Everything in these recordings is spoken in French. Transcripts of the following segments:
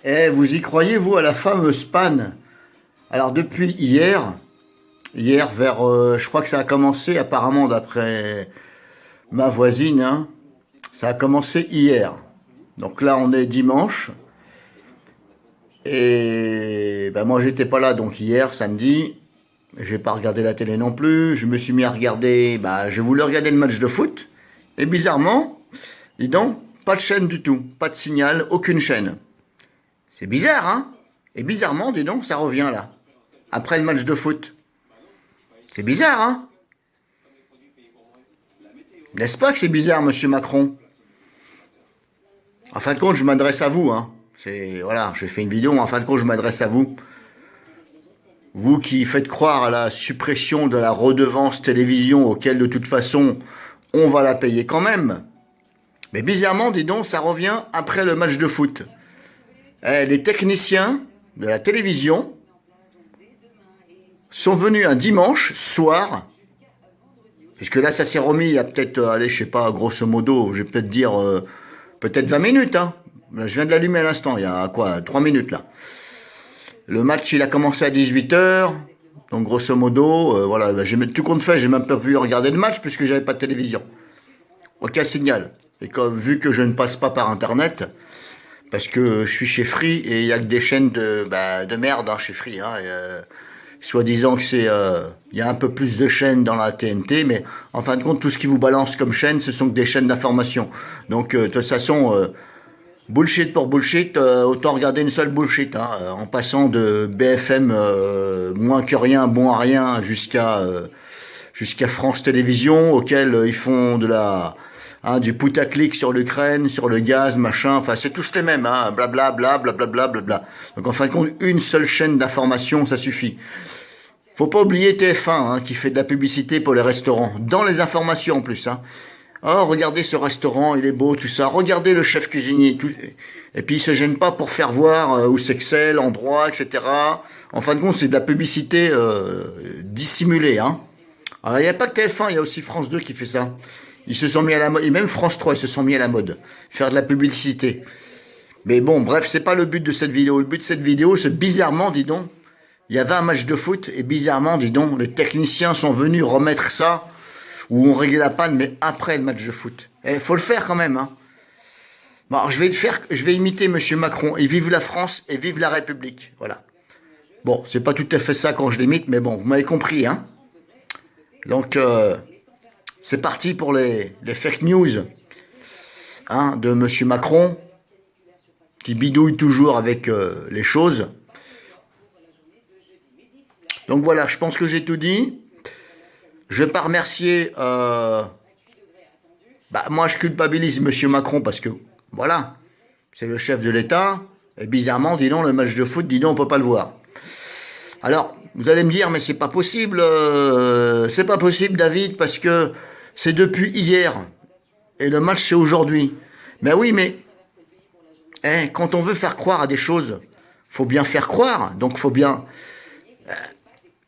Eh, vous y croyez, vous, à la fameuse panne? Alors, depuis hier vers, je crois que ça a commencé, apparemment, d'après ma voisine, hein, ça a commencé hier. Donc là, on est dimanche. Et ben, moi, j'étais pas là, donc hier, samedi, j'ai pas regardé la télé non plus. Je me suis mis à regarder, bah, je voulais regarder le match de foot. Et bizarrement, dis donc, pas de chaîne du tout. Pas de signal, aucune chaîne. C'est bizarre, hein? Et bizarrement, dis donc, ça revient là. Après le match de foot. C'est bizarre, hein? N'est-ce pas que c'est bizarre, monsieur Macron? En fin de compte, je m'adresse à vous, hein. Voilà, j'ai fait une vidéo, mais en fin de compte, je m'adresse à vous. Vous qui faites croire à la suppression de la redevance télévision, auquel de toute façon, on va la payer quand même. Mais bizarrement, dis donc, ça revient après le match de foot. Les techniciens de la télévision sont venus un dimanche soir, puisque là, ça s'est remis il y a peut-être, allez, je sais pas, grosso modo, je vais peut-être dire, peut-être 20 minutes, hein. Je viens de l'allumer à l'instant, il y a quoi, 3 minutes là. Le match, il a commencé à 18 h. Donc, grosso modo, voilà, j'ai tout compte fait, j'ai même pas pu regarder le match puisque j'avais pas de télévision. Aucun signal. Et comme, vu que je ne passe pas par Internet, parce que je suis chez Free et il y a que des chaînes de merde hein, chez Free. Hein, soi-disant que il y a un peu plus de chaînes dans la TNT, mais en fin de compte, tout ce qui vous balance comme chaîne, ce sont que des chaînes d'information. Donc, de toute façon, bullshit pour bullshit, autant regarder une seule bullshit, hein, en passant de BFM moins que rien, bon à rien, jusqu'à France Télévisions, auquel ils font du putaclic sur l'Ukraine, sur le gaz, machin, enfin c'est tous les mêmes, hein, blablabla, blablabla, blabla. Donc en fin de compte, une seule chaîne d'information, ça suffit. Faut pas oublier TF1, hein, qui fait de la publicité pour les restaurants, dans les informations en plus, hein. Oh, regardez ce restaurant, il est beau, tout ça. Regardez le chef cuisinier. Tout... Et puis, il se gêne pas pour faire voir où c'est que c'est, l'endroit, etc. En fin de compte, c'est de la publicité dissimulée. Hein. Alors, il n'y a pas que TF1, il y a aussi France 2 qui fait ça. Ils se sont mis à la mode, et même France 3, ils se sont mis à la mode. Faire de la publicité. Mais bon, bref, c'est pas le but de cette vidéo. Le but de cette vidéo, c'est bizarrement, dis donc, il y avait un match de foot, et bizarrement, dis donc, les techniciens sont venus remettre ça où on réglait la panne, mais après le match de foot. Il faut le faire quand même. Hein. Bon, alors, je vais imiter Monsieur Macron. Et vive la France et vive la République. Voilà. Bon, c'est pas tout à fait ça quand je l'imite, mais bon, vous m'avez compris. Hein. Donc, c'est parti pour les fake news hein, de Monsieur Macron, qui bidouille toujours avec les choses. Donc voilà, je pense que j'ai tout dit. Je ne vais pas remercier... moi, je culpabilise Monsieur Macron parce que, voilà, c'est le chef de l'État. Et bizarrement, dis donc, le match de foot, dis donc, on ne peut pas le voir. Alors, vous allez me dire, mais c'est pas possible, David, parce que c'est depuis hier. Et le match, c'est aujourd'hui. Ben oui, mais quand on veut faire croire à des choses, faut bien faire croire. Donc, faut bien...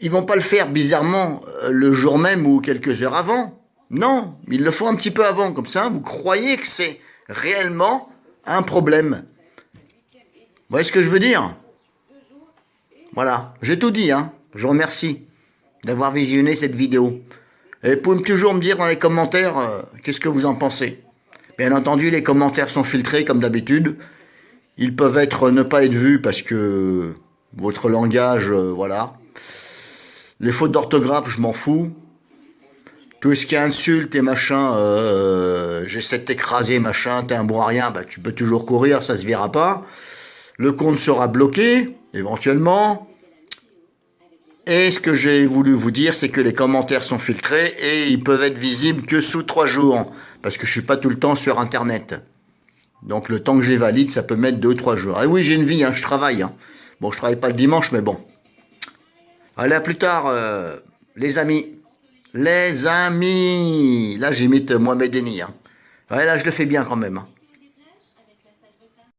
Ils vont pas le faire bizarrement le jour même ou quelques heures avant. Non, ils le font un petit peu avant, comme ça, vous croyez que c'est réellement un problème. Vous voyez ce que je veux dire? Voilà, j'ai tout dit, hein. Je vous remercie d'avoir visionné cette vidéo. Et vous pouvez toujours me dire dans les commentaires qu'est-ce que vous en pensez. Bien entendu, les commentaires sont filtrés comme d'habitude. Ils peuvent ne pas être vus parce que votre langage, voilà. Les fautes d'orthographe, je m'en fous. Tout ce qui est insulte et machin, j'essaie de t'écraser, machin, t'es un bon à rien, tu peux toujours courir, ça se verra pas. Le compte sera bloqué, éventuellement. Et ce que j'ai voulu vous dire, c'est que les commentaires sont filtrés et ils peuvent être visibles que sous 3 jours. Parce que je suis pas tout le temps sur Internet. Donc le temps que je les valide, ça peut mettre 2 ou 3 jours. Et oui, j'ai une vie, hein, je travaille. Hein. Bon, je travaille pas le dimanche, mais bon. Allez, à plus tard, les amis. Les amis. Là, j'imite Mohamed Eni. Hein. Ouais, là, je le fais bien quand même. Hein.